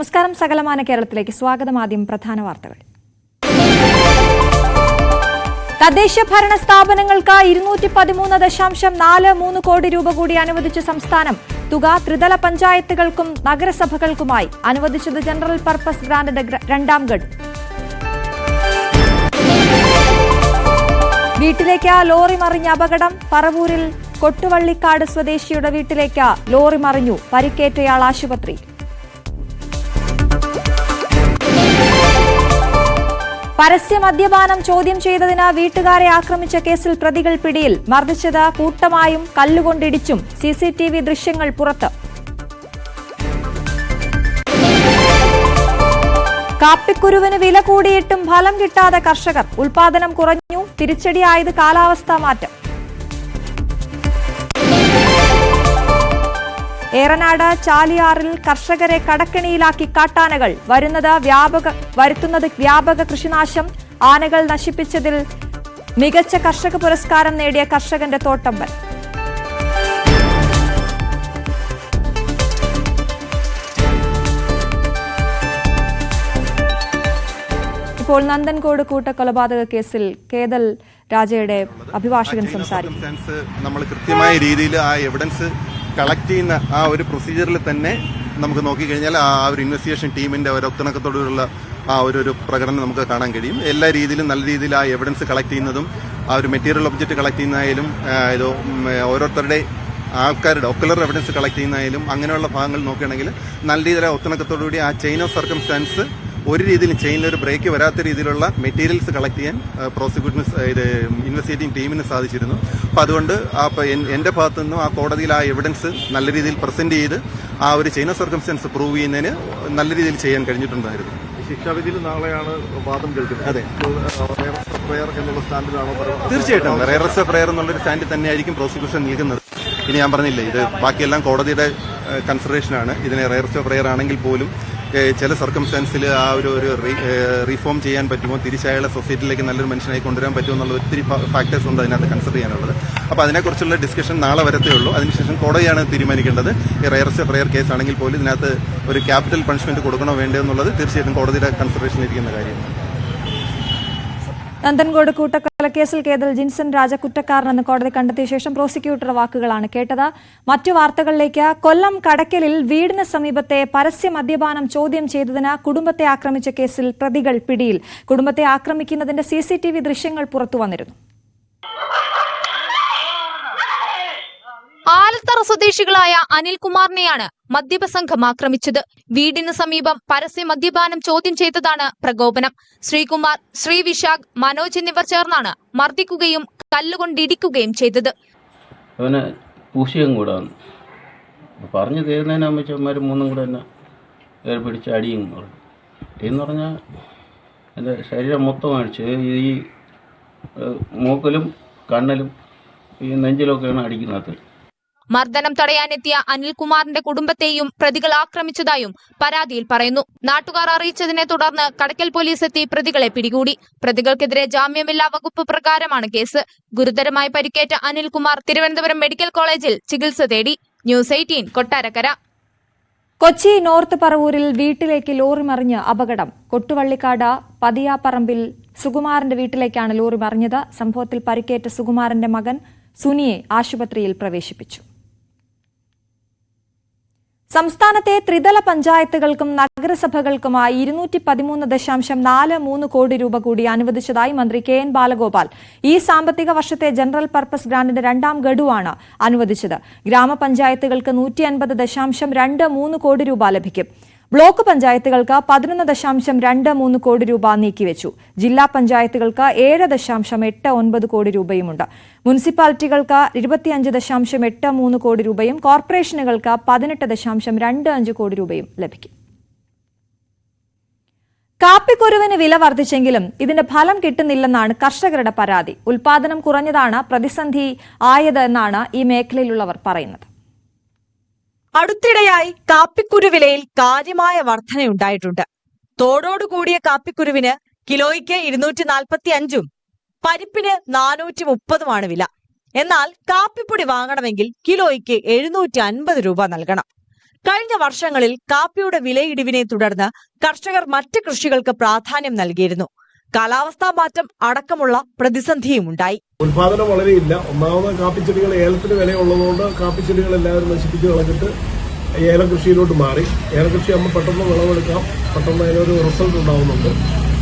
നമസ്കാരം. സകലമാന കേരളത്തിലേക്ക് സ്വാഗതം. ആദ്യം പ്രധാന വാർത്തകൾ. തദ്ദേശ ഭരണ സ്ഥാപനങ്ങൾക്ക് 213.43 കോടി രൂപ കൂടി അനുവദിച്ച സംസ്ഥാനം. തുക ത്രിതല പഞ്ചായത്തുകൾക്കും നഗരസഭകൾക്കുമായി. അനുവദിച്ചത് ജനറൽ പർപ്പസ് ഗ്രാന്റിന്റെ രണ്ടാം ഗഡു. വീട്ടിലേക്ക് ലോറി മറിഞ്ഞ അപകടം. പറവൂരിൽ കൊട്ടുവള്ളിക്കാട് സ്വദേശിയുടെ വീട്ടിലേക്ക് ലോറി മറിഞ്ഞു. പരിക്കേറ്റയാൾ ആശുപത്രിയിൽ. പരസ്യ മദ്യപാനം ചോദ്യം ചെയ്തതിന് വീട്ടുകാരെ ആക്രമിച്ച കേസിൽ പ്രതികൾ പിടിയിൽ. മർദ്ദിച്ചത് കൂട്ടമായും കല്ലുകൊണ്ടിടിച്ചും. CCTV ദൃശ്യങ്ങൾ പുറത്ത്. കാപ്പിക്കുരുവിന് വില കൂടിയിട്ടും ഫലം കിട്ടാതെ കർഷകർ. ഉൽപാദനം കുറഞ്ഞു. തിരിച്ചടിയായത് കാലാവസ്ഥാ മാറ്റം. ഏറനാട് ചാലിയാറിൽ കർഷകരെ കടക്കെണിയിലാക്കി കാട്ടാനകൾ. വരുത്തുന്നത് വ്യാപക കൃഷിനാശം. ആനകൾ നശിപ്പിച്ചതിൽ മികച്ച കർഷക പുരസ്കാരം നേടിയ കർഷകന്റെ തോട്ടമ്പൻ. ഇപ്പോൾ നന്ദൻകോട് കൂട്ടക്കൊലപാതക കേസിൽ കേതൽ രാജയുടെ അഭിഭാഷകൻ സംസാരിക്കും. നമ്മൾ കൃത്യമായ രീതിയിൽ ആ എവിഡൻസ് കളക്ട് ചെയ്യുന്ന ആ ഒരു പ്രൊസീജിയറിൽ തന്നെ നമുക്ക് നോക്കിക്കഴിഞ്ഞാൽ ആ ഒരു ഇൻവെസ്റ്റിഗേഷൻ ടീമിന്റെ ഒരു ഒത്തിണക്കത്തോടുള്ള ആ ഒരു പ്രകടനം നമുക്ക് കാണാൻ കഴിയും. എല്ലാ രീതിയിലും നല്ല രീതിയിൽ ആ എവിഡൻസ് കളക്ട് ചെയ്യുന്നതും ആ ഒരു മെറ്റീരിയൽ ഒബ്ജക്റ്റ് കളക്ട് ചെയ്യുന്നതായാലും ഓരോരുത്തരുടെ ആൾക്കാരുടെ ഒക്കുലർ എവിഡൻസ് കളക്ട് ചെയ്യുന്നതായാലും അങ്ങനെയുള്ള ഭാഗങ്ങൾ നോക്കുകയാണെങ്കിൽ നല്ല രീതിയിൽ ഒത്തിണക്കത്തോടുകൂടി ആ ചെയിൻ ഓഫ് സർക്കംസ്റ്റാൻസ് ഒരു രീതിയിലും ചെയിനിലൊരു ബ്രേക്ക് വരാത്ത രീതിയിലുള്ള മെറ്റീരിയൽസ് കളക്ട് ചെയ്യാൻ പ്രോസിക്യൂഷന് ഇൻവെസ്റ്റിഗേറ്റിംഗ് ടീമിന് സാധിച്ചിരുന്നു. അപ്പോൾ അതുകൊണ്ട് എൻ്റെ ഭാഗത്തു നിന്നും ആ കോടതിയിൽ ആ എവിഡൻസ് നല്ല രീതിയിൽ പ്രസന്റ് ചെയ്ത് ആ ഒരു ചെയിൻ ഓഫ് സർക്കംസ്റ്റൻസ് പ്രൂവ് ചെയ്യുന്നതിന് നല്ല രീതിയിൽ ചെയ്യാൻ കഴിഞ്ഞിട്ടുണ്ടായിരുന്നു. ശിക്ഷാവിധിയിൽ നാളെയാണ് വാദം കേൾക്കുന്നത്. അതെ, പ്രയർ എന്നുള്ള സ്റ്റാൻഡിലാണോ? തീർച്ചയായിട്ടും റെയറസ്റ്റ് പ്രയർ എന്നുള്ളൊരു സ്റ്റാൻഡിൽ തന്നെയായിരിക്കും പ്രോസിക്യൂഷൻ നിൽക്കുന്നത്. ഇനി ഞാൻ പറഞ്ഞില്ലേ, ഇത് ബാക്കിയെല്ലാം കോടതിയുടെ കൺസിഡറേഷനാണ്. ഇതിനെ റെയറസ്റ്റ് പ്രയർ ആണെങ്കിൽ പോലും ചില സർക്കംസ്റ്റാൻസിൽ ആ ഒരു റീഫോം ചെയ്യാൻ പറ്റുമോ, തിരിച്ചയാളെ സൊസൈറ്റിയിലേക്ക് നല്ലൊരു മനുഷ്യനായി കൊണ്ടുവരാൻ പറ്റുമോ എന്നുള്ള ഒത്തിരി ഫാക്ടേഴ്സ് ഉണ്ട് അതിനകത്ത് കൺസിഡർ ചെയ്യാനുള്ളത്. അപ്പോൾ അതിനെക്കുറിച്ചുള്ള ഡിസ്കഷൻ നാളെ വരത്തേ ഉള്ളൂ. അതിനുശേഷം കോടതിയാണ് തീരുമാനിക്കേണ്ടത്. ഈ റെയറസ്റ്റ് പ്രയർ കേസ് ആണെങ്കിൽ പോലും ഇതിനകത്ത് ഒരു ക്യാപിറ്റൽ പണിഷ്മെന്റ് കൊടുക്കണോ വേണ്ടോ എന്നുള്ളത് തീർച്ചയായിട്ടും കോടതിയുടെ കൺസിഡറേഷനിലിരിക്കുന്ന കാര്യമാണ്. നന്ദൻകോട് കൂട്ടക്കൊലക്കേസിൽ കേതൽ ജിൻസൺ രാജ കുറ്റക്കാരനെന്ന് കോടതി കണ്ടെത്തിയ ശേഷം പ്രോസിക്യൂട്ടറുടെ വാക്കുകളാണ് കേട്ടത്. മറ്റു വാർത്തകളിലേക്ക്. കൊല്ലം കടയ്ക്കലിൽ വീടിന് സമീപത്തെ പരസ്യ മദ്യപാനം ചോദ്യം ചെയ്തതിന് കുടുംബത്തെ ആക്രമിച്ച കേസിൽ പ്രതികൾ പിടിയിൽ. കുടുംബത്തെ ആക്രമിക്കുന്നതിന്റെ CCTV ദൃശ്യങ്ങൾ പുറത്തുവന്നിരുന്നു. ആലത്തറ സ്വദേശികളായ അനിൽകുമാറിനെയാണ് മദ്യപസംഘം ആക്രമിച്ചത്. വീടിന് സമീപം പരസ്യ മദ്യപാനം ചോദ്യം ചെയ്തതാണ് പ്രകോപനം. ശ്രീകുമാർ, ശ്രീവിശാഖ്, മനോജ് എന്നിവർ ചേർന്നാണ് മർദ്ദിക്കുകയും കല്ലുകൊണ്ടിടിക്കുകയും ചെയ്തത്. അവനെ പൂശിയും കൂടെ വന്നു പറഞ്ഞു തീരുന്നതിനാകുമ്പോഴന്മാർ മൂന്നും കൂടെ തന്നെ പിടിച്ച് അടിയും പറഞ്ഞു. എന്ന് പറഞ്ഞാൽ എൻ്റെ ശരീരം മൊത്തം അടിച്ച് ഈ മൂക്കിലും കണ്ണിലും ഈ നെഞ്ചിലൊക്കെയാണ് അടിക്കുന്നത്. മർദ്ദനം തടയാനെത്തിയ അനിൽകുമാറിന്റെ കുടുംബത്തെയും പ്രതികൾ ആക്രമിച്ചതായും പരാതിയിൽ പറയുന്നു. നാട്ടുകാർ അറിയിച്ചതിനെ തുടർന്ന് കടയ്ക്കൽ പോലീസ് എത്തി പ്രതികളെ പിടികൂടി. പ്രതികൾക്കെതിരെ ജാമ്യമില്ലാ വകുപ്പ് പ്രകാരമാണ് കേസ്. ഗുരുതരമായി പരിക്കേറ്റ അനിൽകുമാർ തിരുവനന്തപുരം മെഡിക്കൽ കോളേജിൽ ചികിത്സ തേടി. ന്യൂസ് 18 കൊട്ടാരക്കര. കൊച്ചി നോർത്ത് പറവൂരിൽ വീട്ടിലേക്ക് ലോറി മറിഞ്ഞ് അപകടം. കൊട്ടുവള്ളിക്കാട് പതിയാപ്പറമ്പിൽ സുകുമാരന്റെ വീട്ടിലേക്കാണ് ലോറി മറിഞ്ഞത്. സംഭവത്തിൽ പരിക്കേറ്റ സുകുമാരന്റെ മകൻ സുനിയെ ആശുപത്രിയിൽ പ്രവേശിപ്പിച്ചു. സംസ്ഥാനത്തെ ത്രിതല പഞ്ചായത്തുകൾക്കും നഗരസഭകൾക്കുമായി 213.43 കോടി രൂപ കൂടി അനുവദിച്ചതായി മന്ത്രി KN ബാലഗോപാൽ. ഈ സാമ്പത്തിക വർഷത്തെ ജനറൽ പർപ്പസ് ഗ്രാന്റിന്റെ രണ്ടാം ഗഡുവാണ് അനുവദിച്ചത്. ഗ്രാമപഞ്ചായത്തുകൾക്ക് 150.23 കോടി രൂപ ലഭിക്കും. ബ്ലോക്ക് പഞ്ചായത്തുകൾക്ക് 11.23 കോടി രൂപ നീക്കിവെച്ചു. ജില്ലാ പഞ്ചായത്തുകൾക്ക് 7.89 കോടി രൂപയുമുണ്ട്. മുനിസിപ്പാലിറ്റികൾക്ക് 25.83 കോടി രൂപയും കോർപ്പറേഷനുകൾക്ക് 18.25 കോടി രൂപയും ലഭിക്കും. കാപ്പിക്കുരുവിന് വില വർദ്ധിച്ചെങ്കിലും ഇതിന്റെ ഫലം കിട്ടുന്നില്ലെന്നാണ് കർഷകരുടെ പരാതി. ഉൽപാദനം കുറഞ്ഞതാണ് പ്രതിസന്ധി ആയതെന്നാണ് ഈ മേഖലയിലുള്ളവർ പറയുന്നത്. അടുത്തിടെയായി കാപ്പിക്കുരു വിലയിൽ കാര്യമായ വർധനയുണ്ടായിട്ടുണ്ട്. തോടോടുകൂടിയ കാപ്പിക്കുരുവിന് കിലോയ്ക്ക് 245ഉം പരിപ്പിന് 430ഉമാണ് വില. എന്നാൽ കാപ്പിപ്പൊടി വാങ്ങണമെങ്കിൽ കിലോയ്ക്ക് 750 രൂപ നൽകണം. കഴിഞ്ഞ വർഷങ്ങളിൽ കാപ്പിയുടെ വിലയിടിവിനെ തുടർന്ന് കർഷകർ മറ്റ് കൃഷികൾക്ക് പ്രാധാന്യം നൽകിയിരുന്നു. കാലാവസ്ഥാ മാറ്റം അടക്കമുള്ള പ്രതിസന്ധിയുമുണ്ടായി. ഉൽപാദനം വളരെയില്ല. ഒന്നാമത് കാപ്പിച്ചെടികൾ ഏലത്തിന് വിലയുള്ളതുകൊണ്ട് കാപ്പിച്ചെടികൾ എല്ലാവരും നശിപ്പിച്ച് കളഞ്ഞിട്ട് ഏലം കൃഷിയിലോട്ട് മാറി. ഏലകൃഷി ആകുമ്പോൾ പെട്ടെന്ന് വിളവെടുക്കാം, പെട്ടെന്ന് അതിനൊരു റിസൾട്ട് ഉണ്ടാവുന്നുണ്ട്.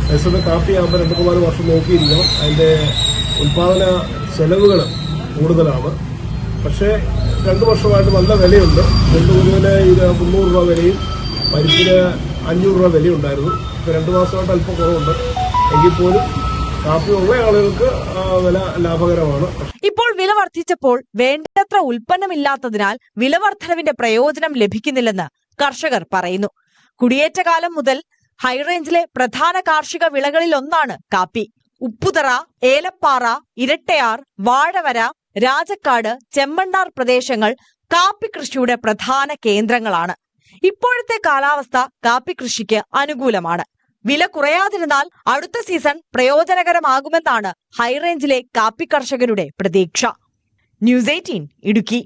അതേസമയം കാപ്പി ആകുമ്പോൾ 2-3 വർഷം നോക്കിയിരിക്കണം. അതിന്റെ ഉൽപാദന ചെലവുകൾ കൂടുതലാണ്. പക്ഷേ 2 വർഷമായിട്ട് നല്ല വിലയുണ്ട്. നെല്ലുകുരുവിന് 300 രൂപ വിലയും പരിപ്പിന് 500 രൂപ വിലയുണ്ടായിരുന്നു. ഇപ്പോൾ 2 മാസമായിട്ട് അല്പം കുറവുണ്ട്. എങ്കിൽ പോലും കാപ്പി ഉള്ള ആളുകൾക്ക് വില ലാഭകരമാണ്. ഇപ്പോൾ വില വർദ്ധിച്ചപ്പോൾ വേണ്ടത്ര ഉൽപ്പന്നമില്ലാത്തതിനാൽ വില വർധനവിന്റെ പ്രയോജനം ലഭിക്കുന്നില്ലെന്ന് കർഷകർ പറയുന്നു. കുടിയേറ്റ കാലം മുതൽ ഹൈറേഞ്ചിലെ പ്രധാന കാർഷിക വിളകളിൽ ഒന്നാണ് കാപ്പി. ഉപ്പുതറ, ഏലപ്പാറ, ഇരട്ടയാർ, വാഴവര, രാജക്കാട്, ചെമ്മണ്ണാർ പ്രദേശങ്ങൾ കാപ്പി കൃഷിയുടെ പ്രധാന കേന്ദ്രങ്ങളാണ്. ഇപ്പോഴത്തെ കാലാവസ്ഥ കാപ്പി കൃഷിക്ക് അനുകൂലമാണ്. വില കുറയാതിരുന്നാൽ അടുത്ത സീസൺ പ്രയോജനകരമാകുമെന്നാണ് ഹൈറേഞ്ചിലെ കാപ്പി കർഷകരുടെ പ്രതീക്ഷ. ന്യൂസ് 18 ഇടുക്കി.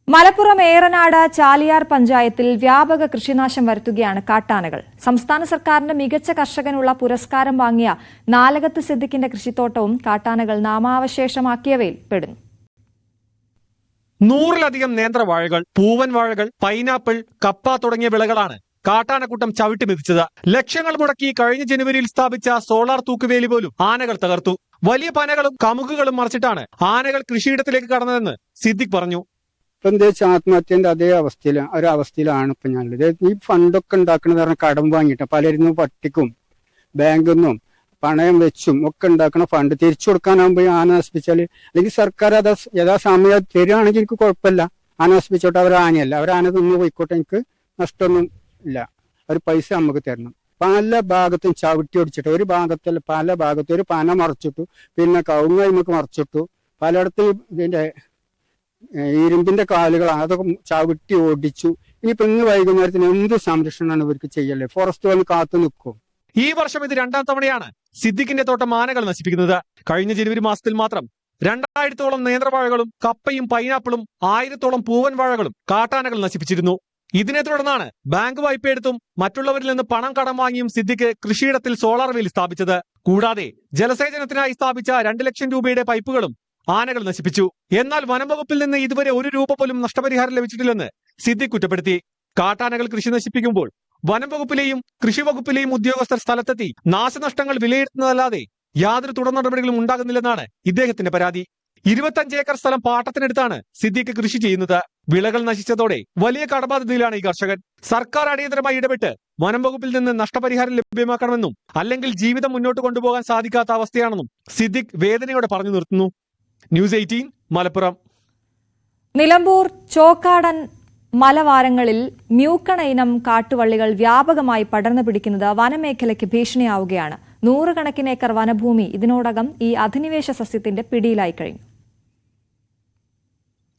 മലപ്പുറം ഏറനാട് ചാലിയാർ പഞ്ചായത്തിൽ വ്യാപക കൃഷിനാശം വരുത്തുകയാണ് കാട്ടാനകൾ. സംസ്ഥാന സർക്കാരിന്റെ മികച്ച കർഷകനുള്ള പുരസ്കാരം വാങ്ങിയ നാലകത്ത് സിദ്ദിഖിന്റെ കൃഷിത്തോട്ടവും കാട്ടാനകൾ നാമാവശേഷമാക്കിയവയിൽ പെടുന്നു. 100-ലധികം നേന്ത്രവാഴകൾ, പൂവൻ വാഴകൾ, പൈനാപ്പിൾ, കപ്പ തുടങ്ങിയ വിളകളാണ് കാട്ടാനക്കൂട്ടം ചവിട്ടി മെതിച്ചത്. ലക്ഷങ്ങൾ മുടക്കി കഴിഞ്ഞ ജനുവരിയിൽ സ്ഥാപിച്ച സോളാർ തൂക്കുവേലി പോലും ആനകൾ തകർത്തു. വലിയ പനകളും കമുകുകളും മറിച്ചിട്ടാണ് ആനകൾ കൃഷിയിടത്തിലേക്ക് കടന്നതെന്ന് സിദ്ദിഖ് പറഞ്ഞു. ഇപ്പൊ എന്താ വെച്ചാൽ ആത്മഹത്യന്റെ അതേ അവസ്ഥയിലാണ് ഇപ്പൊ ഞാനുള്ളത്. ഈ ഫണ്ടൊക്കെ ഉണ്ടാക്കുന്നത് പറഞ്ഞാൽ കടം വാങ്ങിയിട്ട് പലരിന്നും പട്ടിക്കും ബാങ്കിൽ നിന്നും പണയം വെച്ചും ഒക്കെ ഉണ്ടാക്കുന്ന ഫണ്ട് തിരിച്ചു കൊടുക്കാനാകുമ്പോൾ ആന നശിപ്പിച്ചാല്, അല്ലെങ്കിൽ സർക്കാർ അത് യഥാസമയം തരികയാണെങ്കിൽ എനിക്ക് കുഴപ്പമില്ല. ആന നശിപ്പിച്ചോട്ടെ, അവർ ആനയല്ല, അവർ ആന തിന്നു പോയിക്കോട്ടെ, എനിക്ക് നഷ്ടമൊന്നും ഇല്ല. അവർ പൈസ നമുക്ക് തരണം. പല ഭാഗത്തും ചവിട്ടി ഒടിച്ചിട്ട് ഒരു ഭാഗത്തിൽ പല ഭാഗത്തും ഒരു പന മറച്ചിട്ടു, പിന്നെ കവുങ്ങ് നമുക്ക് മറച്ചിട്ടു, പലയിടത്തും ഇതിന്റെ ഇരുമ്പിന്റെ കാലുകൾ അതൊക്കെ ചവിട്ടി ഓടിച്ചു. ഇനിയിപ്പോ ഇന്ന് വൈകുന്നേരത്തിന് എന്ത് സംരക്ഷണമാണ് ഇവർക്ക് ചെയ്യല്ലേ? ഫോറസ്റ്റ് വന്ന് കാത്തു നിൽക്കും. ഈ വർഷം ഇത് 2ാം തവണയാണ് സിദ്ദിഖിന്റെ തോട്ടം ആനകൾ നശിപ്പിക്കുന്നത്. കഴിഞ്ഞ ജനുവരി മാസത്തിൽ മാത്രം 2000-ഓളം നേന്ത്രവാഴകളും കപ്പയും പൈനാപ്പിളും 1000-ഓളം പൂവൻ വാഴകളും കാട്ടാനകൾ നശിപ്പിച്ചിരുന്നു. ഇതിനെ തുടർന്നാണ് ബാങ്ക് വായ്പയെടുത്തും മറ്റുള്ളവരിൽ നിന്ന് പണം കടം വാങ്ങിയും സിദ്ദിഖ് കൃഷിയിടത്തിൽ സോളാർ വേലി സ്ഥാപിച്ചത്. കൂടാതെ ജലസേചനത്തിനായി സ്ഥാപിച്ച 2 ലക്ഷം രൂപയുടെ പൈപ്പുകളും ആനകൾ നശിപ്പിച്ചു. എന്നാൽ വനംവകുപ്പിൽ നിന്ന് ഇതുവരെ 1 രൂപ പോലും നഷ്ടപരിഹാരം ലഭിച്ചിട്ടില്ലെന്ന് സിദ്ദിഖ് കുറ്റപ്പെടുത്തി. കാട്ടാനകൾ കൃഷി നശിപ്പിക്കുമ്പോൾ വനംവകുപ്പിലെയും കൃഷി വകുപ്പിലെയും ഉദ്യോഗസ്ഥർ സ്ഥലത്തെത്തി നാശനഷ്ടങ്ങൾ വിലയിരുത്തുന്നതല്ലാതെ യാതൊരു തുടർ നടപടികളും ഉണ്ടാകുന്നില്ലെന്നാണ് ഇദ്ദേഹത്തിന്റെ പരാതി. 25 ഏക്കർ സ്ഥലം പാട്ടത്തിനെടുത്താണ് സിദ്ദിഖ് കൃഷി ചെയ്യുന്നത്. വിളകൾ നശിച്ചതോടെ വലിയ കടബാധ്യതയിലാണ് ഈ കർഷകൻ. സർക്കാർ അടിയന്തരമായി ഇടപെട്ട് വനം വകുപ്പിൽ നിന്ന് നഷ്ടപരിഹാരം ലഭ്യമാക്കണമെന്നും അല്ലെങ്കിൽ ജീവിതം മുന്നോട്ട് കൊണ്ടുപോകാൻ സാധിക്കാത്ത അവസ്ഥയാണെന്നും സിദ്ദിഖ് വേദനയോടെ പറഞ്ഞു നിർത്തുന്നു. ന്യൂസ് 18 മലപ്പുറം. നിലമ്പൂർ ചോക്കാടൻ മലവാരങ്ങളിൽ മ്യൂക്കണ ഇനം കാട്ടുവള്ളികൾ വ്യാപകമായി പടർന്നു പിടിക്കുന്നത് വനമേഖലയ്ക്ക് ഭീഷണിയാവുകയാണ്. 100 കണക്കിന് ഏക്കർ വനഭൂമി ഇതിനോടകം ഈ അധിനിവേശ സസ്യത്തിന്റെ പിടിയിലായി കഴിഞ്ഞു.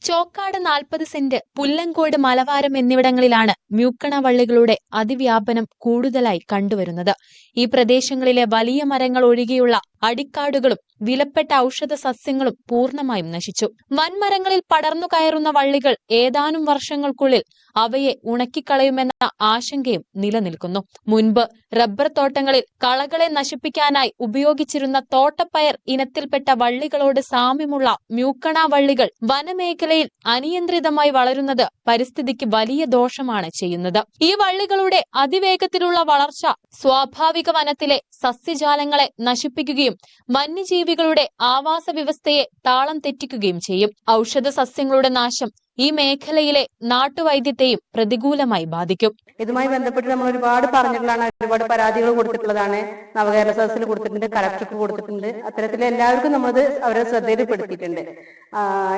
ചോക്കാട് 40 സെന്റ്, പുല്ലങ്കോട് മലവാരം എന്നിവിടങ്ങളിലാണ് മ്യൂക്കണ വള്ളികളുടെ അതിവ്യാപനം കൂടുതലായി കണ്ടുവരുന്നത്. ഈ പ്രദേശങ്ങളിലെ വലിയ മരങ്ങൾ ഒഴികെയുള്ള അടിക്കാടുകളും വിലപ്പെട്ട ഔഷധ സസ്യങ്ങളും പൂർണ്ണമായും നശിച്ചു. വൻമരങ്ങളിൽ പടർന്നു കയറുന്ന വള്ളികൾ ഏതാനും വർഷങ്ങൾക്കുള്ളിൽ അവയെ ഉണക്കിക്കളയുമെന്ന ആശങ്കയും നിലനിൽക്കുന്നു. മുൻപ് റബ്ബർ തോട്ടങ്ങളിൽ കളകളെ നശിപ്പിക്കാനായി ഉപയോഗിച്ചിരുന്ന തോട്ടപ്പയർ ഇനത്തിൽപ്പെട്ട വള്ളികളോട് സാമ്യമുള്ള മ്യൂക്കണ വള്ളികൾ വനമേഖലയിൽ അനിയന്ത്രിതമായി വളരുന്നത് പരിസ്ഥിതിക്ക് വലിയ ദോഷമാണ് ചെയ്യുന്നത്. ഈ വള്ളികളുടെ അതിവേഗത്തിലുള്ള വളർച്ച സ്വാഭാവിക വനത്തിലെ സസ്യജാലങ്ങളെ നശിപ്പിക്കുകയും വന്യജീവികളുടെ ആവാസ വ്യവസ്ഥയെ താളം തെറ്റിക്കുകയും ചെയ്യും. ഔഷധ സസ്യങ്ങളുടെ നാശം ഈ മേഖലയിലെ നാട്ടുവൈദ്യത്തെയും പ്രതികൂലമായി ബാധിക്കും. ഇതുമായി ബന്ധപ്പെട്ട് നമ്മൾ ഒരുപാട് പറഞ്ഞിട്ടുള്ളതാണ്, ഒരുപാട് പരാതികൾ കൊടുത്തിട്ടുള്ളതാണ്. നവകേരള സദസ്സിൽ കൊടുത്തിട്ടുണ്ട്, കലക്ടർക്ക് കൊടുത്തിട്ടുണ്ട്. അത്തരത്തിൽ എല്ലാവർക്കും നമ്മളത് അവരെ ശ്രദ്ധയിൽപ്പെടുത്തിയിട്ടുണ്ട്.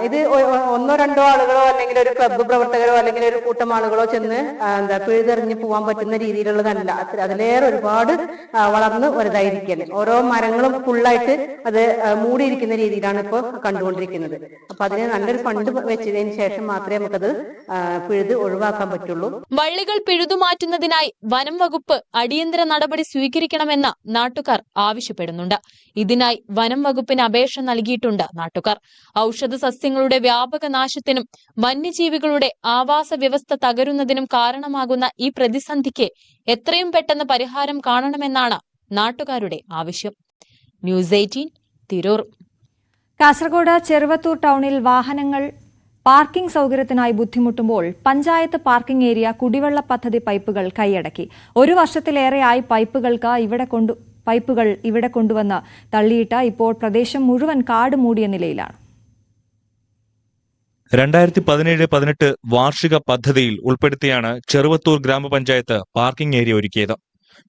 ഇത് 1-2 ആളുകളോ അല്ലെങ്കിൽ ഒരു ക്ലബ്ബ് പ്രവർത്തകരോ അല്ലെങ്കിൽ ഒരു കൂട്ടം ആളുകളോ ചെന്ന് പിഴുതെറിഞ്ഞ് പോകാൻ പറ്റുന്ന രീതിയിലുള്ളതല്ല. അതിലേറെ ഒരുപാട് വളർന്ന് വലുതായിരിക്കുകയാണ്. ഓരോ മരങ്ങളും ഫുള്ളായിട്ട് അത് മൂടിയിരിക്കുന്ന രീതിയിലാണ് ഇപ്പോൾ കണ്ടുകൊണ്ടിരിക്കുന്നത്. അപ്പൊ അതിന് നല്ലൊരു ഫണ്ട് വെച്ചതിന് ശേഷം ശേഷം മാത്രമേ നമുക്കത് പിഴുത് ഒഴിവാക്കാൻ പറ്റുള്ളൂ. വള്ളികൾ പിഴുതുമാറ്റുന്നതിനായി വനം വകുപ്പ് അടിയന്തര നടപടി സ്വീകരിക്കണമെന്ന് നാട്ടുകാർ ആവശ്യപ്പെടുന്നുണ്ട്. ഇതിനായി വനം വകുപ്പിന് അപേക്ഷ നൽകിയിട്ടുണ്ട് നാട്ടുകാർ. ഔഷധ സസ്യങ്ങളുടെ വ്യാപക നാശത്തിനും വന്യജീവികളുടെ ആവാസ വ്യവസ്ഥ തകരുന്നതിനും കാരണമാകുന്ന ഈ പ്രതിസന്ധിക്ക് എത്രയും പെട്ടെന്ന് പരിഹാരം കാണണമെന്നാണ് നാട്ടുകാരുടെ ആവശ്യം. ന്യൂസ് 18 തിരൂർ. കാസർഗോഡ് ചെറുവത്തൂർ ടൗണിൽ വാഹനങ്ങൾ പാർക്കിംഗ് സൌകര്യത്തിനായി ബുദ്ധിമുട്ടുമ്പോൾ പഞ്ചായത്ത് പാർക്കിംഗ് ഏരിയ കുടിവെള്ള പദ്ധതി പൈപ്പുകൾ കൈയടക്കി. 1 വർഷത്തിലേറെയായി പൈപ്പുകൾ ഇവിടെ കൊണ്ടുവന്ന് തള്ളിയിട്ട് ഇപ്പോൾ പ്രദേശം മുഴുവൻ കാട് മൂടിയ നിലയിലാണ്. 2017-18 വാർഷിക പദ്ധതിയിൽ ഉൾപ്പെടുത്തിയാണ് ചെറുവത്തൂർ ഗ്രാമപഞ്ചായത്ത് പാർക്കിംഗ് ഏരിയ ഒരുക്കിയത്.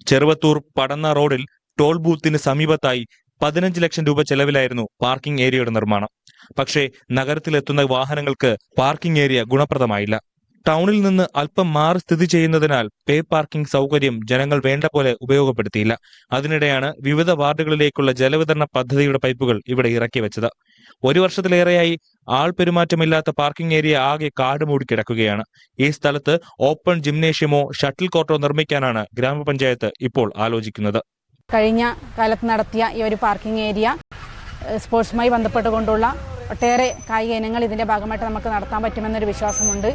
ചെറുവത്തൂർ പടന്ന റോഡിൽ ടോൾ ബൂത്തിന് സമീപത്തായി 15 ലക്ഷം രൂപ ചെലവിലായിരുന്നു പാർക്കിംഗ് ഏരിയയുടെ നിർമ്മാണം. പക്ഷേ നഗരത്തിലെത്തുന്ന വാഹനങ്ങൾക്ക് പാർക്കിംഗ് ഏരിയ ഗുണപ്രദമായില്ല. ടൗണിൽ നിന്ന് അല്പം മാറി സ്ഥിതി ചെയ്യുന്നതിനാൽ പേ പാർക്കിംഗ് സൗകര്യം ജനങ്ങൾ വേണ്ട പോലെ ഉപയോഗപ്പെടുത്തിയില്ല. അതിനിടെയാണ് വിവിധ വാർഡുകളിലേക്കുള്ള ജലവിതരണ പദ്ധതിയുടെ പൈപ്പുകൾ ഇവിടെ ഇറക്കി വെച്ചത്. 1 വർഷത്തിലേറെയായി ആൾ പെരുമാറ്റമില്ലാത്ത പാർക്കിംഗ് ഏരിയ ആകെ കാട് മൂടിക്കിടക്കുകയാണ്. ഈ സ്ഥലത്ത് ഓപ്പൺ ജിംനേഷ്യമോ ഷട്ടിൽ കോർട്ടോ നിർമ്മിക്കാനാണ് ഗ്രാമപഞ്ചായത്ത് ഇപ്പോൾ ആലോചിക്കുന്നത്. കഴിഞ്ഞ കാലത്ത് നടത്തിയ ഈ ഒരു പാർക്കിംഗ് ഏരിയ സ്പോർട്സുമായി ബന്ധപ്പെട്ടുകൊണ്ടുള്ള ഒട്ടേറെ കായിക ഇനങ്ങൾ ഇതിൻ്റെ ഭാഗമായിട്ട് നമുക്ക് നടത്താൻ പറ്റുമെന്നൊരു വിശ്വാസമുണ്ട്.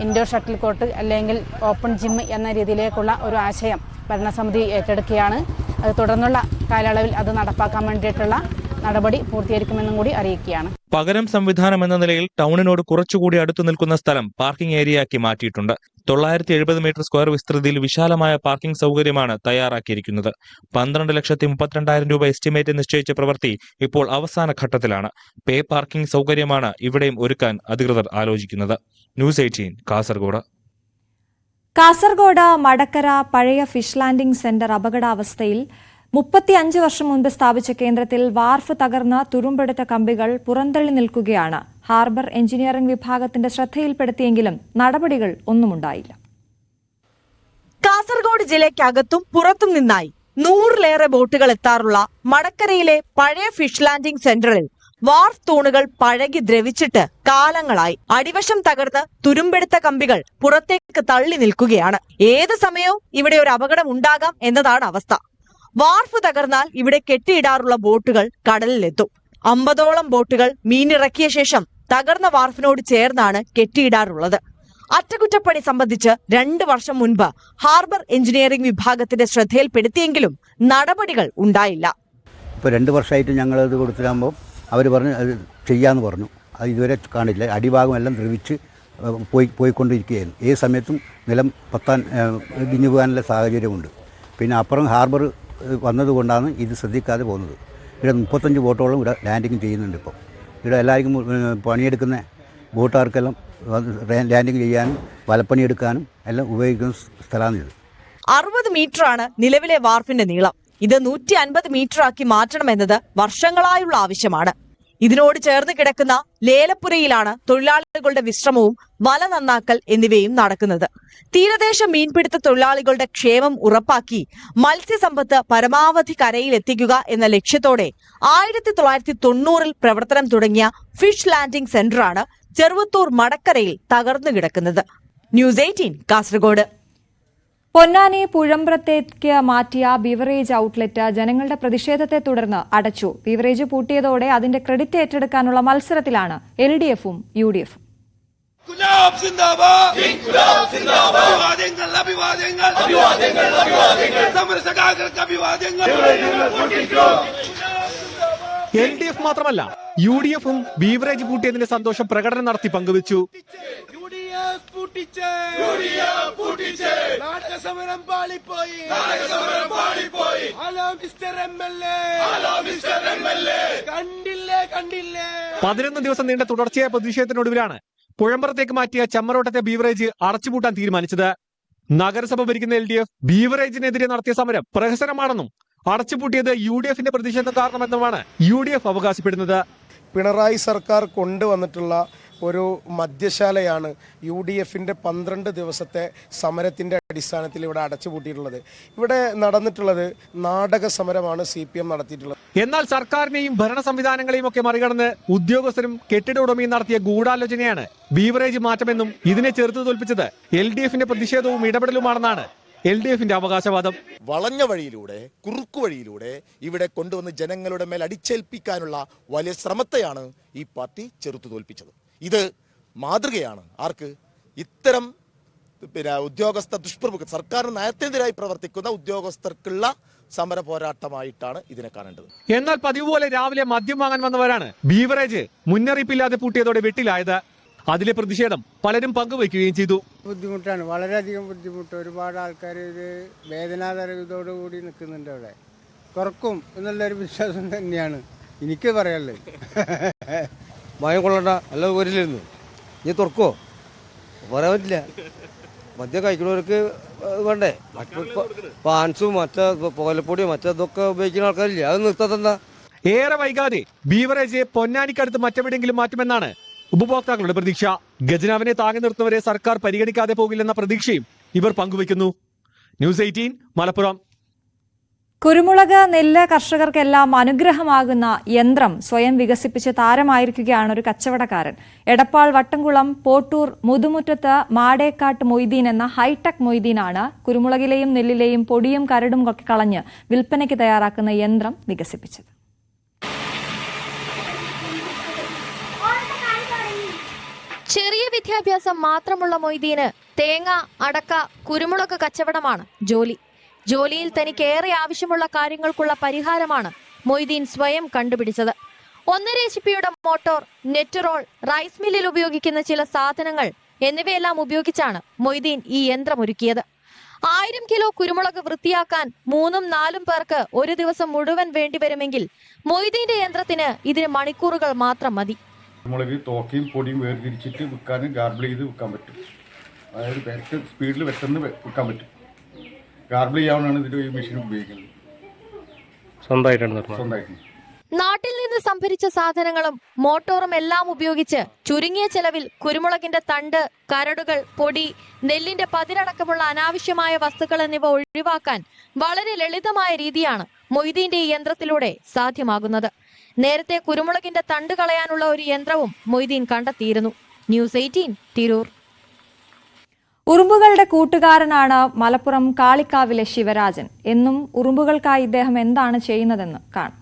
ഇൻഡോർ ഷട്ടിൽ കോർട്ട് അല്ലെങ്കിൽ ഓപ്പൺ ജിം എന്ന രീതിയിലേക്കുള്ള ഒരു ആശയം ഭരണസമിതി ഏറ്റെടുക്കുകയാണ്. അത് തുടർന്നുള്ള കാലയളവിൽ അത് നടപ്പാക്കാൻ വേണ്ടിയിട്ടുള്ള നടപടി പൂർത്തീകരിക്കുമെന്നും കൂടി അറിയിക്കുകയാണ്. പകരം സംവിധാനം എന്ന നിലയിൽ ടൗണിനോട് കുറച്ചുകൂടി അടുത്തു നിൽക്കുന്ന സ്ഥലം പാർക്കിംഗ് ഏരിയയാക്കി മാറ്റിയിട്ടുണ്ട്. 970 മീറ്റർ സ്ക്വയർ വിസ്തൃതിയിൽ വിശാലമായ പാർക്കിംഗ് സൗകര്യമാണ് തയ്യാറാക്കിയിരിക്കുന്നത്. 12,32,000 രൂപ എസ്റ്റിമേറ്റ് നിശ്ചയിച്ച പ്രവൃത്തി ഇപ്പോൾ അവസാന ഘട്ടത്തിലാണ്. പേ പാർക്കിംഗ് സൗകര്യമാണ് ഇവിടെയും ഒരുക്കാൻ അധികൃതർ ആലോചിക്കുന്നത്. ന്യൂസ് 18 കാസർഗോഡ്. കാസർഗോഡ് മടക്കര പഴയ ഫിഷ് ലാൻഡിംഗ് സെന്റർ അപകടാവസ്ഥയിൽ. 35 വർഷം മുൻപ് സ്ഥാപിച്ച കേന്ദ്രത്തിൽ വാർഫ് തകർന്ന് തുരുമ്പെടുത്ത കമ്പികൾ പുറന്തള്ളി നിൽക്കുകയാണ്. ഹാർബർ എഞ്ചിനീയറിംഗ് വിഭാഗത്തിന്റെ ശ്രദ്ധയിൽപ്പെടുത്തിയെങ്കിലും നടപടികൾ ഒന്നുമുണ്ടായില്ല. കാസർഗോഡ് ജില്ലയ്ക്കകത്തും പുറത്തും നിന്നായി 100-ലേറെ ബോട്ടുകൾ എത്താറുള്ള മടക്കരയിലെ പഴയ ഫിഷ് ലാൻഡിംഗ് സെന്ററിൽ വാർഫ് തൂണുകൾ പഴകി ദ്രവിച്ചിട്ട് കാലങ്ങളായി. അടിവശം തകർന്ന് തുരുമ്പെടുത്ത കമ്പികൾ പുറത്തേക്ക് തള്ളി നിൽക്കുകയാണ്. ഏത് സമയവും ഇവിടെ ഒരു അപകടം ഉണ്ടാകാം എന്നതാണ് അവസ്ഥ. വാർഫ് തകർന്നാൽ ഇവിടെ കെട്ടിയിടാറുള്ള ബോട്ടുകൾ കടലിലെത്തും. 50ഓളം ബോട്ടുകൾ മീനിറക്കിയ ശേഷം തകർന്ന വാർഫിനോട് ചേർന്നാണ് കെട്ടിയിടാറുള്ളത്. അറ്റകുറ്റപ്പണി സംബന്ധിച്ച് 2 വർഷം മുൻപ് ഹാർബർ എഞ്ചിനീയറിംഗ് വിഭാഗത്തിന്റെ ശ്രദ്ധയിൽപ്പെടുത്തിയെങ്കിലും നടപടികൾ ഉണ്ടായില്ല. ഇപ്പോൾ 2 വർഷമായിട്ട് ഞങ്ങളത് കൊടുത്തിട്ടാകുമ്പോൾ അവർ പറഞ്ഞു അത് ചെയ്യാമെന്ന് പറഞ്ഞു. അത് ഇതുവരെ കാണില്ല. അടിഭാഗം എല്ലാം ദ്രവിച്ച് പോയിക്കൊണ്ടിരിക്കുകയായിരുന്നു. ഏത് സമയത്തും നിലം പത്താൻ ഇടിഞ്ഞു പോകാനുള്ള സാഹചര്യമുണ്ട്. പിന്നെ അപ്പുറം ഹാർബർ വന്നതുകൊണ്ടാണ് ഇത് ശ്രദ്ധിക്കാതെ പോകുന്നത്. ഇവിടെ 35 ബോട്ടോളം ഇവിടെ ലാൻഡിങ് ചെയ്യുന്നുണ്ട്. ഇപ്പോൾ ഇവിടെ എല്ലാവർക്കും പണിയെടുക്കുന്ന ബോട്ടുകാർക്കെല്ലാം ലാൻഡിങ് ചെയ്യാനും വലപ്പണിയെടുക്കാനും എല്ലാം ഉപയോഗിക്കുന്ന സ്ഥലമാണിത്. 60 മീറ്ററാണ് നിലവിലെ വാർഫിന്റെ നീളം. ഇത് 150 മീറ്ററാക്കി മാറ്റണമെന്നത് വർഷങ്ങളായുള്ള ആവശ്യമാണ്. ഇതിനോട് ചേർന്ന് കിടക്കുന്ന ലേലപ്പുരയിലാണ് തൊഴിലാളികളുടെ വിശ്രമവും വല നന്നാക്കൽ എന്നിവയും നടക്കുന്നത്. തീരദേശ മീൻപിടുത്ത തൊഴിലാളികളുടെ ക്ഷേമം ഉറപ്പാക്കി മത്സ്യസമ്പത്ത് പരമാവധി കരയിലെത്തിക്കുക എന്ന ലക്ഷ്യത്തോടെ 1990-ൽ പ്രവർത്തനം തുടങ്ങിയ ഫിഷ് ലാൻഡിംഗ് സെന്ററാണ് ചെറുവത്തൂർ മടക്കരയിൽ തകർന്നു കിടക്കുന്നത്. ന്യൂസ് 18 കാസർഗോഡ്. പൊന്നാനി പുഴമ്പ്രത്തേക്ക് മാറ്റിയ ബീവറേജ് ഔട്ട്ലെറ്റ് ജനങ്ങളുടെ പ്രതിഷേധത്തെ തുടർന്ന് അടച്ചു. ബീവറേജ് പൂട്ടിയതോടെ അതിന്റെ ക്രെഡിറ്റ് ഏറ്റെടുക്കാനുള്ള മത്സരത്തിലാണ് LDFും UDFും. LDF മാത്രമല്ല UDFും ബീവറേജ് പൂട്ടിയതിന്റെ സന്തോഷം പ്രകടനം നടത്തി പങ്കുവച്ചു. സമരം പാളിപ്പോയി. 11 ദിവസം നീണ്ട തുടർച്ചയായ പ്രതിഷേധത്തിനൊടുവിലാണ് പുഴമ്പ്രത്തേക്ക് മാറ്റിയ ചമ്മരോട്ടത്തെ ബീവറേജ് അടച്ചുപൂട്ടാൻ തീരുമാനിച്ചത്. നഗരസഭ ഭരിക്കുന്ന LDF ബീവറേജിനെതിരെ നടത്തിയ സമരം പ്രഹസനമാണെന്നും അടച്ചുപൂട്ടിയത് UDFന്റെ പ്രതിഷേധം കാരണമെന്നുമാണ് UDF അവകാശപ്പെടുന്നത്. പിണറായി സർക്കാർ കൊണ്ടുവന്നിട്ടുള്ള ഒരു മദ്യശാലയാണ് UDFന്റെ 12 ദിവസത്തെ സമരത്തിന്റെ അടിസ്ഥാനത്തിൽ ഇവിടെ അടച്ചുപൂട്ടിയിട്ടുള്ളത്. ഇവിടെ നടന്നിട്ടുള്ളത് നാടക സമരമാണ് CPM നടത്തിയിട്ടുള്ളത്. എന്നാൽ സർക്കാരിനെയും ഭരണ സംവിധാനങ്ങളെയും ഒക്കെ മറികടന്ന് ഉദ്യോഗസ്ഥരും കെട്ടിട ഉടമയും നടത്തിയ ഗൂഢാലോചനയാണ് ബീവറേജ് മാറ്റമെന്നും ഇതിനെ ചെറുത്തു തോൽപ്പിച്ചത് LDFന്റെ പ്രതിഷേധവും ഇടപെടലുമാണെന്നാണ് LDFന്റെ അവകാശവാദം. വളഞ്ഞ വഴിയിലൂടെ, കുറുക്കു വഴിയിലൂടെ ഇവിടെ കൊണ്ടുവന്ന് ജനങ്ങളുടെ മേൽ അടിച്ചേൽപ്പിക്കാനുള്ള വലിയ ശ്രമത്തെയാണ് ഈ പാർട്ടി ചെറുത്തു തോൽപ്പിച്ചത്. ഇത് മാതൃകയാണ് ആർക്ക്? ഇത്തരം ഉദ്യോഗസ്ഥ ദുഷ്പ്രഭുക്കൾ, സർക്കാരിന് നയത്തിനെതിരായി പ്രവർത്തിക്കുന്ന ഉദ്യോഗസ്ഥർക്കുള്ള സമര പോരാട്ടമായിട്ടാണ് ഇതിനെ കാണേണ്ടത്. എന്നാൽ പതിവ് പോലെ രാവിലെ മദ്യം വാങ്ങാൻ വന്നവരാണ് ബീവറേജ് മുന്നറിയിപ്പില്ലാതെ പൂട്ടിയതോടെ വെട്ടിലായത്. അതിലെ പ്രതിഷേധം പലരും പങ്കുവയ്ക്കുകയും ചെയ്തു. ബുദ്ധിമുട്ടാണ്, വളരെയധികം ബുദ്ധിമുട്ട്. ഒരുപാട് ആൾക്കാർ ഇത് വേദനാതരകത്തോടുകൂടി നിൽക്കുന്നുണ്ട്. അവിടെ തുറക്കും എന്നുള്ളൊരു വിശ്വാസം തന്നെയാണ് എനിക്ക് പറയാനുള്ളത്. ഭയം കൊള്ളണ്ട, അല്ല വരില്ലായിരുന്നു. ഇനി തുറക്കുമോ പറയാൻ പറ്റില്ല. മദ്യം കഴിക്കുന്നവർക്ക് വേണ്ടേ? പാൻസും മറ്റേ പുകലപ്പൊടിയും മറ്റേതൊക്കെ ഉപയോഗിക്കുന്ന ആൾക്കാരില്ലേ, അത് നിർത്താതെന്താ? ഏറെ വൈകാതെ ബീവറേജ് പൊന്നാനിക്കടുത്ത് മറ്റെവിടെയെങ്കിലും മാറ്റുമെന്നാണ് ഉപഭോക്താക്കളുടെ പ്രതീക്ഷ. ഖജനാവിനെ താങ്ങി നിർത്തുന്നവരെ സർക്കാർ പരിഗണിക്കാതെ പോകില്ലെന്ന പ്രതീക്ഷയും ഇവർ പങ്കുവയ്ക്കുന്നു. ന്യൂസ് 18 മലപ്പുറം. കുരുമുളക്, നെല്ല് കർഷകർക്കെല്ലാം അനുഗ്രഹമാകുന്ന യന്ത്രം സ്വയം വികസിപ്പിച്ച് താരമായിരിക്കുകയാണ് ഒരു കച്ചവടക്കാരൻ. എടപ്പാൾ വട്ടംകുളം പോട്ടൂർ മുതുമുറ്റത്ത് മാടേക്കാട്ട് മൊയ്തീൻ എന്ന ഹൈടെക് മൊയ്തീനാണ് കുരുമുളകിലെയും നെല്ലിലെയും പൊടിയും കരടും ഒക്കെ കളഞ്ഞ് വിൽപ്പനയ്ക്ക് തയ്യാറാക്കുന്ന യന്ത്രം വികസിപ്പിച്ചത്. ചെറിയ വിദ്യാഭ്യാസം മാത്രമുള്ള മൊയ്തീന് തേങ്ങ, അടക്ക, കുരുമുളക് കച്ചവടമാണ് ജോലി. ജോലിയിൽ തനിക്ക് ഏറെ ആവശ്യമുള്ള കാര്യങ്ങൾക്കുള്ള പരിഹാരമാണ് മൊയ്തീൻ സ്വയം കണ്ടുപിടിച്ചത്. 1.5 HP motor, net roll, rice മില്ലിൽ ഉപയോഗിക്കുന്ന ചില സാധനങ്ങൾ എന്നിവയെല്ലാം ഉപയോഗിച്ചാണ് മൊയ്തീൻ ഈ യന്ത്രം ഒരുക്കിയത്. 1000 കിലോ കുരുമുളക് വൃത്തിയാക്കാൻ 3-4 പേർക്ക് ഒരു ദിവസം മുഴുവൻ വേണ്ടിവരുമെങ്കിൽ മൊയ്തീന്റെ യന്ത്രത്തിന് ഇതിന് മണിക്കൂറുകൾ മാത്രം മതി. കുരുമുളക് തോക്കയും പൊടിയും വേർതിരിച്ചിട്ട് വിൽക്കാനും ഗാർബിൾ ചെയ്ത് വിൽക്കാൻ പറ്റും. അതായത് വേറെ സ്പീഡിൽ പെട്ടെന്ന് വിൽക്കാൻ പറ്റും. ഗാർബിൾ ചെയ്യാനാണ് ഇതിന്റെ ഈ മെഷീൻ ഉപയോഗിക്കുന്നത്. സ്വന്തമായിട്ട് നാട്ടിൽ നിന്ന് സംഭരിച്ച സാധനങ്ങളും മോട്ടോറും എല്ലാം ഉപയോഗിച്ച് ചുരുങ്ങിയ ചെലവിൽ കുരുമുളകിന്റെ തണ്ട്, കരടുകൾ, പൊടി, നെല്ലിന്റെ പതിരടക്കമുള്ള അനാവശ്യമായ വസ്തുക്കൾ എന്നിവ ഒഴിവാക്കാൻ വളരെ ലളിതമായ രീതിയാണ് മൊയ്തീന്റെ ഈ യന്ത്രത്തിലൂടെ സാധ്യമാകുന്നത്. നേരത്തെ കുരുമുളകിന്റെ തണ്ട് കളയാനുള്ള ഒരു യന്ത്രവും മൊയ്തീൻ കണ്ടെത്തിയിരുന്നു. ന്യൂസ് 18 തിരൂർ. ഉറുമ്പുകളുടെ കൂട്ടുകാരനാണ് മലപ്പുറം കാളിക്കാവിലെ ശിവരാജൻ. എന്നും ഉറുമ്പുകൾക്കായി ഇദ്ദേഹം എന്താണ് ചെയ്യുന്നതെന്ന് കാണാം.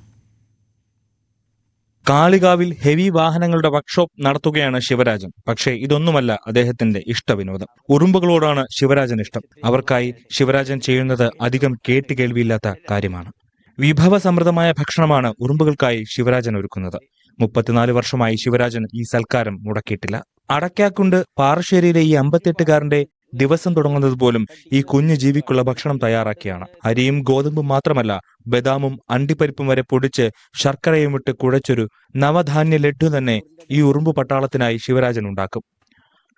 കാളികാവിൽ ഹെവി വാഹനങ്ങളുടെ വർക്ക്ഷോപ്പ് നടത്തുകയാണ് ശിവരാജൻ. പക്ഷേ ഇതൊന്നുമല്ല അദ്ദേഹത്തിന്റെ ഇഷ്ടവിനോദം. ഉറുമ്പുകളോടാണ് ശിവരാജൻ ഇഷ്ടം. അവർക്കായി ശിവരാജൻ ചെയ്യുന്നത് അധികം കേട്ടുകേൾവിയില്ലാത്ത കാര്യമാണ്. വിഭവസമൃദ്ധമായ ഭക്ഷണമാണ് ഉറുമ്പുകൾക്കായി ശിവരാജൻ ഒരുക്കുന്നത്. 34 വർഷമായി ശിവരാജൻ ഈ സൽക്കാരം മുടക്കിയിട്ടില്ല. അടക്കാക്കുണ്ട് പാറശ്ശേരിയിലെ ഈ 58-കാരന്റെ ദിവസം തുടങ്ങുന്നത് പോലും ഈ കുഞ്ഞു ജീവിക്കുള്ള ഭക്ഷണം തയ്യാറാക്കിയാണ്. അരിയും ഗോതമ്പും മാത്രമല്ല, ബദാമും അണ്ടിപ്പരിപ്പും വരെ പൊടിച്ച് ശർക്കരയും ഇട്ട് കുഴച്ചൊരു നവധാന്യ ലഡ്ഡു തന്നെ ഈ ഉറുമ്പു പട്ടാളത്തിനായി ശിവരാജൻ ഉണ്ടാക്കും.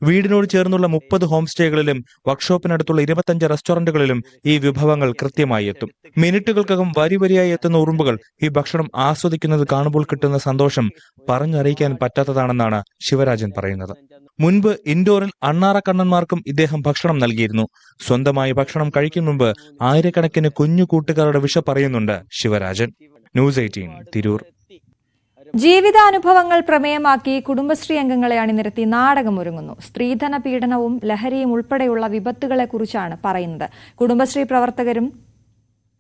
വീടിനോട് ചേർന്നുള്ള 30 ഹോം സ്റ്റേകളിലും വർക്ക്ഷോപ്പിനടുത്തുള്ള 25 റെസ്റ്റോറന്റുകളിലും ഈ വിഭവങ്ങൾ കൃത്യമായി എത്തും. മിനിറ്റുകൾക്കകം വരിവരിയായി എത്തുന്ന ഉറുമ്പുകൾ ഈ ഭക്ഷണം ആസ്വദിക്കുന്നത് കാണുമ്പോൾ കിട്ടുന്ന സന്തോഷം പറഞ്ഞറിയിക്കാൻ പറ്റാത്തതാണെന്നാണ് ശിവരാജൻ പറയുന്നത്. മുൻപ് ഇൻഡോറിൽ അണ്ണാറക്കണ്ണന്മാർക്കും ഇദ്ദേഹം ഭക്ഷണം നൽകിയിരുന്നു. സ്വന്തമായി ഭക്ഷണം കഴിക്കും മുമ്പ് ആയിരക്കണക്കിന് കുഞ്ഞു കൂട്ടുകാരുടെ വിഷ പറയുന്നുണ്ട് ശിവരാജൻ. ന്യൂസ് 18 തിരൂർ. ജീവിതാനുഭവങ്ങൾ പ്രമേയമാക്കി കുടുംബശ്രീ അംഗങ്ങളെ അണിനിരത്തി നാടകമൊരുങ്ങുന്നു. സ്ത്രീധന പീഡനവും ലഹരിയും ഉൾപ്പെടെയുള്ള വിപത്തുകളെക്കുറിച്ചാണ് പറയുന്നത്. കുടുംബശ്രീ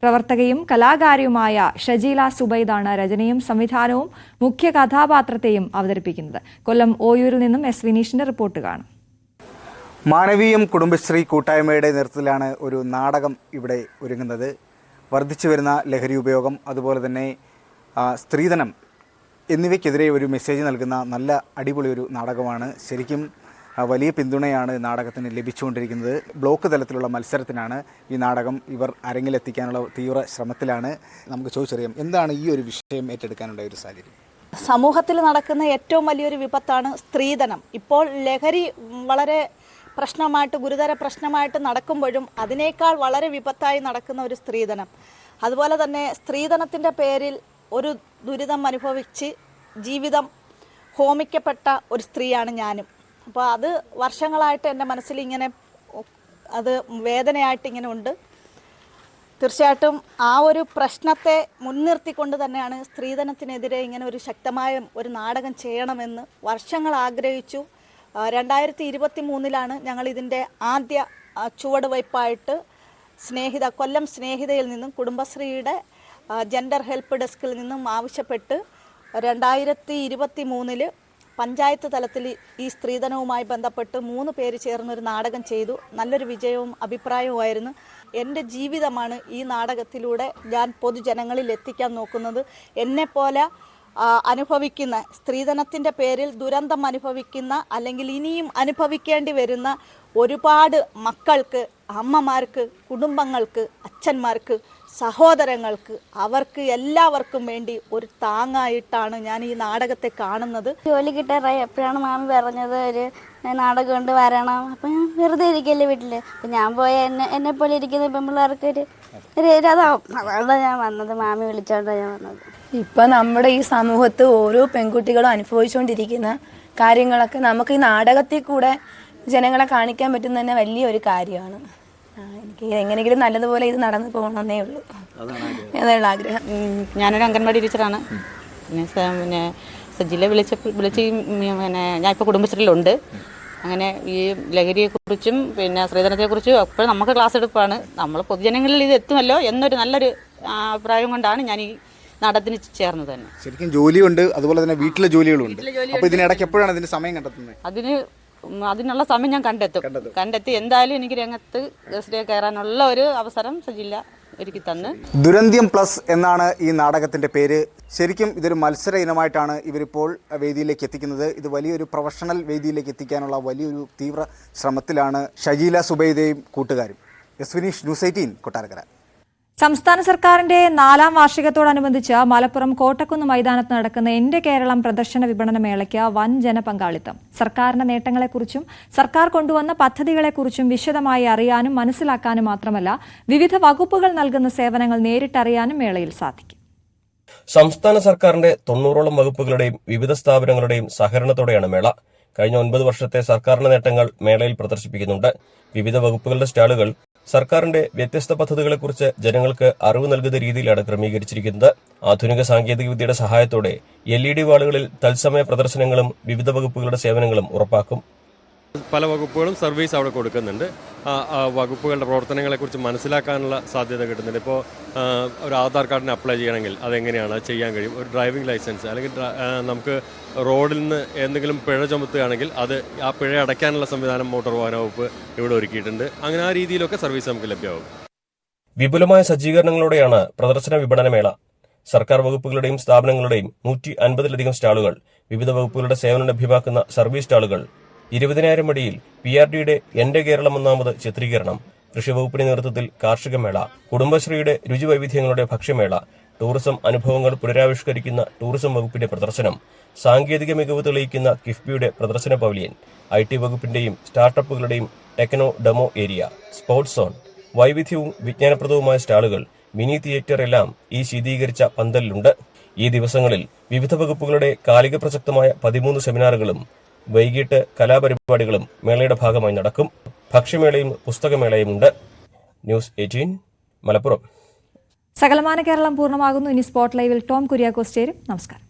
പ്രവർത്തകയും കലാകാരിയുമായ ഷജീല സുബൈദാണ് രചനയും സംവിധാനവും മുഖ്യ കഥാപാത്രത്തെയും അവതരിപ്പിക്കുന്നത്. കൊല്ലം ഓയൂരിൽ നിന്നും എസ് വിനീഷിന്റെ റിപ്പോർട്ട് കാണും. മാനവീയം കുടുംബശ്രീ കൂട്ടായ്മയുടെ നേതൃത്വത്തിലാണ് ഒരു നാടകം ഇവിടെ ഒരുങ്ങുന്നത്. വർദ്ധിച്ചു വരുന്ന ലഹരി ഉപയോഗം, അതുപോലെ തന്നെ സ്ത്രീധനം എന്നിവയ്ക്കെതിരെ ഒരു മെസ്സേജ് നൽകുന്ന നല്ല അടിപൊളി ഒരു നാടകമാണ്. ശരിക്കും വലിയ പിന്തുണയാണ് നാടകത്തിന് ലഭിച്ചുകൊണ്ടിരിക്കുന്നത്. ബ്ലോക്ക് തലത്തിലുള്ള മത്സരത്തിനാണ് ഈ നാടകം ഇവർ അരങ്ങിലെത്തിക്കാനുള്ള തീവ്ര ശ്രമത്തിലാണ്. നമുക്ക് ചോദിച്ചറിയാം, എന്താണ് ഈ ഒരു വിഷയം ഏറ്റെടുക്കാനുള്ള ഒരു സാഹചര്യം? സമൂഹത്തിൽ നടക്കുന്ന ഏറ്റവും വലിയൊരു വിപത്താണ് സ്ത്രീധനം. ഇപ്പോൾ ലഹരി വളരെ പ്രശ്നമായിട്ട്, ഗുരുതര പ്രശ്നമായിട്ട് നടക്കുമ്പോഴും അതിനേക്കാൾ വളരെ വിപത്തായി നടക്കുന്ന ഒരു സ്ത്രീധനം. അതുപോലെ തന്നെ സ്ത്രീധനത്തിൻ്റെ പേരിൽ ഒരു ദുരിതം അനുഭവിച്ച് ജീവിതം ഹോമിക്കപ്പെട്ട ഒരു സ്ത്രീയാണ് ഞാനും. അപ്പോൾ അത് വർഷങ്ങളായിട്ട് എൻ്റെ മനസ്സിൽ ഇങ്ങനെ അത് വേദനയായിട്ട് ഇങ്ങനെ ഉണ്ട്. തീർച്ചയായിട്ടും ആ ഒരു പ്രശ്നത്തെ മുൻനിർത്തിക്കൊണ്ട് തന്നെയാണ് സ്ത്രീധനത്തിനെതിരെ ഇങ്ങനെ ഒരു ശക്തമായ ഒരു നാടകം ചെയ്യണമെന്ന് വർഷങ്ങൾ ആഗ്രഹിച്ചു. 2023 ഞങ്ങൾ ഇതിൻ്റെ ആദ്യ ചുവടുവയ്പായിട്ട് കൊല്ലം സ്നേഹിതയിൽ നിന്നും കുടുംബശ്രീയുടെ ജെൻഡർ ഹെൽപ്പ് ഡെസ്കിൽ നിന്നും ആവശ്യപ്പെട്ട് 2023 പഞ്ചായത്ത് തലത്തിൽ ഈ സ്ത്രീധനവുമായി ബന്ധപ്പെട്ട് 3 പേര് ചേർന്നൊരു നാടകം ചെയ്തു. നല്ലൊരു വിജയവും അഭിപ്രായവുമായിരുന്നു. എൻ്റെ ജീവിതമാണ് ഈ നാടകത്തിലൂടെ ഞാൻ പൊതുജനങ്ങളിൽ എത്തിക്കാൻ നോക്കുന്നത്. എന്നെപ്പോലെ അനുഭവിക്കുന്ന സ്ത്രീധനത്തിൻ്റെ പേരിൽ ദുരന്തം അനുഭവിക്കുന്ന അല്ലെങ്കിൽ ഇനിയും അനുഭവിക്കേണ്ടി വരുന്ന ഒരുപാട് മക്കൾക്ക്, അമ്മമാർക്ക്, കുടുംബങ്ങൾക്ക്, അച്ഛന്മാർക്ക്, സഹോദരങ്ങൾക്ക്, അവർക്ക് എല്ലാവർക്കും വേണ്ടി ഒരു താങ്ങായിട്ടാണ് ഞാൻ ഈ നാടകത്തെ കാണുന്നത്. ജോലി കിട്ടാറായി എപ്പോഴാണ് മാമി പറഞ്ഞത് ഒരു നാടകം കൊണ്ട് വരണം. അപ്പം ഞാൻ വെറുതെ ഇരിക്കല്ലേ വീട്ടിൽ. അപ്പം ഞാൻ പോയ എന്നെ പോലെ ഇരിക്കുന്ന പെൺപിള്ളേർക്ക് ഒരു രഥമാവും. അതുകൊണ്ടാണ് ഞാൻ വന്നത്, മാമി വിളിച്ചോണ്ടാണ് ഞാൻ വന്നത്. ഇപ്പം നമ്മുടെ ഈ സമൂഹത്ത് ഓരോ പെൺകുട്ടികളും അനുഭവിച്ചുകൊണ്ടിരിക്കുന്ന കാര്യങ്ങളൊക്കെ നമുക്ക് ഈ നാടകത്തിൽ കൂടെ ജനങ്ങളെ കാണിക്കാൻ പറ്റുന്ന തന്നെ വലിയൊരു കാര്യമാണ്. എനിക്ക് എങ്ങനെയെങ്കിലും നല്ലതുപോലെ ഇത് നടന്നു പോകണമെന്നേ ഉള്ളൂ, അതാണ് ആഗ്രഹം. ഞാനൊരു അംഗൻവാടി ടീച്ചറാണ്. പിന്നെ സജിലെ വിളിച്ച് ഞാൻ ഇപ്പോൾ കുടുംബശ്രീയിലുണ്ട്. അങ്ങനെ ഈ ലഹരിയെക്കുറിച്ചും പിന്നെ സ്ത്രീധനത്തെക്കുറിച്ചും എപ്പോഴും നമുക്ക് ക്ലാസ് എടുപ്പാണ്. നമ്മൾ പൊതുജനങ്ങളിൽ ഇത് എത്തുമല്ലോ എന്നൊരു നല്ലൊരു അഭിപ്രായം കൊണ്ടാണ് ഞാൻ ഈ നാടകത്തിന് ചേർന്നത് തന്നെ. ശരിക്കും ജോലിയുണ്ട്, അതുപോലെ തന്നെ വീട്ടിലെ ജോലികളുണ്ട്. അപ്പോൾ ഇതിനിടയ്ക്ക് എപ്പോഴാണ് ഇതിന്റെ സമയം കണ്ടെത്തുന്നത്? അതിനുള്ള സമയം ഞാൻ കണ്ടെത്തി എന്തായാലും എനിക്ക് രംഗത്ത് ഗസ്റ്റിലേക്ക് കയറാനുള്ള ഒരു അവസരം സജില്ല ഒരുക്കി തന്ന്. ദുരന്ത്യം പ്ലസ് എന്നാണ് ഈ നാടകത്തിന്റെ പേര്. ശരിക്കും ഇതൊരു മത്സര ഇനമായിട്ടാണ് ഇവരിപ്പോൾ വേദിയിലേക്ക് എത്തിക്കുന്നത്. ഇത് വലിയൊരു പ്രൊഫഷണൽ വേദിയിലേക്ക് എത്തിക്കാനുള്ള വലിയൊരു തീവ്ര ശ്രമത്തിലാണ് ഷജീല സുബൈദയും കൂട്ടുകാരും. വിനീഷ്, ന്യൂസ് 18 കൊട്ടാരക്കര. സംസ്ഥാന സർക്കാരിന്റെ 4ാം വാർഷികത്തോടനുബന്ധിച്ച് മലപ്പുറം കോട്ടക്കുന്ന് മൈതാനത്ത് നടക്കുന്ന എന്റെ കേരളം പ്രദർശന വിപണന മേളയ്ക്ക് വൻ ജനപങ്കാളിത്തം. സർക്കാരിന്റെ നേട്ടങ്ങളെക്കുറിച്ചും സർക്കാർ കൊണ്ടുവന്ന പദ്ധതികളെക്കുറിച്ചും വിശദമായി അറിയാനും മനസ്സിലാക്കാനും മാത്രമല്ല വിവിധ വകുപ്പുകൾ നൽകുന്ന സേവനങ്ങൾ നേരിട്ടറിയാനും മേളയിൽ സാധിക്കും. സംസ്ഥാന സർക്കാരിന്റെ 90ഓളം വകുപ്പുകളുടെയും വിവിധ സ്ഥാപനങ്ങളുടെയും സഹകരണത്തോടെയാണ് മേള. കഴിഞ്ഞ 9 വർഷത്തെ സർക്കാരിന്റെ നേട്ടങ്ങൾ മേളയിൽ പ്രദർശിപ്പിക്കുന്നുണ്ട്. വിവിധ വകുപ്പുകളുടെ സ്റ്റാളുകൾ സർക്കാരിന്റെ വ്യത്യസ്ത പദ്ധതികളെക്കുറിച്ച് ജനങ്ങൾക്ക് അറിവ് നൽകുന്ന രീതിയിലാണ് ക്രമീകരിച്ചിരിക്കുന്നത്. ആധുനിക സാങ്കേതികവിദ്യയുടെ സഹായത്തോടെ LED വാളുകളിൽ തത്സമയ പ്രദർശനങ്ങളും വിവിധ വകുപ്പുകളുടെ സേവനങ്ങളും ഉറപ്പാക്കും. പല വകുപ്പുകളും സർവീസ് അവിടെ കൊടുക്കുന്നുണ്ട്. വകുപ്പുകളുടെ പ്രവർത്തനങ്ങളെക്കുറിച്ച് മനസ്സിലാക്കാനുള്ള സാധ്യത കിട്ടുന്നുണ്ട്. ഇപ്പോൾ ഒരു ആധാർ കാർഡിന് അപ്ലൈ ചെയ്യണമെങ്കിൽ അതെങ്ങനെയാണ് അത് ചെയ്യാൻ കഴിയും. ഒരു ഡ്രൈവിംഗ് ലൈസൻസ് അല്ലെങ്കിൽ നമുക്ക് റോഡിൽ നിന്ന് എന്തെങ്കിലും പിഴ ചുമത്തുകയാണെങ്കിൽ ആ പിഴ അടയ്ക്കാനുള്ള സംവിധാനം മോട്ടോർ വാഹന വകുപ്പ് ഇവിടെ ഒരുക്കിയിട്ടുണ്ട്. അങ്ങനെ ആ രീതിയിലൊക്കെ സർവീസ് നമുക്ക് ലഭ്യമാകും. വിപുലമായ സജ്ജീകരണങ്ങളോടെയാണ് പ്രദർശന വിപണനമേള. സർക്കാർ വകുപ്പുകളുടെയും സ്ഥാപനങ്ങളുടെയും 150-ലധികം സ്റ്റാളുകൾ, വിവിധ വകുപ്പുകളുടെ സേവനം ലഭ്യമാക്കുന്ന സർവീസ് സ്റ്റാളുകൾ, 20,000 അടിയിൽ PRDയുടെ എന്റെ കേരളം 1ാമത് ചിത്രീകരണം, കൃഷിവകുപ്പിന്റെ നേതൃത്വത്തിൽ കാർഷിക മേള, കുടുംബശ്രീയുടെ രുചിവൈവിധ്യങ്ങളുടെ ഭക്ഷ്യമേള, ടൂറിസം അനുഭവങ്ങൾ പുനരാവിഷ്കരിക്കുന്ന ടൂറിസം വകുപ്പിന്റെ പ്രദർശനം, സാങ്കേതിക മികവ് തെളിയിക്കുന്ന കിഫ്ബിയുടെ പ്രദർശന പവലിയൻ, IT വകുപ്പിന്റെയും സ്റ്റാർട്ടപ്പുകളുടെയും techno demo area, sports zone, വൈവിധ്യവും വിജ്ഞാനപ്രദവുമായ സ്റ്റാളുകൾ, മിനി തിയേറ്റർ എല്ലാം ഈ ശീതീകരിച്ച പന്തലിലുണ്ട്. ഈ ദിവസങ്ങളിൽ വിവിധ വകുപ്പുകളുടെ കാലിക പ്രസക്തമായ 13 സെമിനാറുകളും വൈകിട്ട് കലാപരിപാടികളും മേളയുടെ ഭാഗമായി നടക്കും. ഭക്ഷ്യമേളയും പുസ്തകമേളയുമുണ്ട്. ന്യൂസ് 18 മലപ്പുറം. സകലമാന കേരളം പൂർണ്ണമാകുന്നു. ഇനി സ്പോട്ട് ലൈവിൽ ടോം കുര്യാക്കോസ് ചേരും. നമസ്കാരം.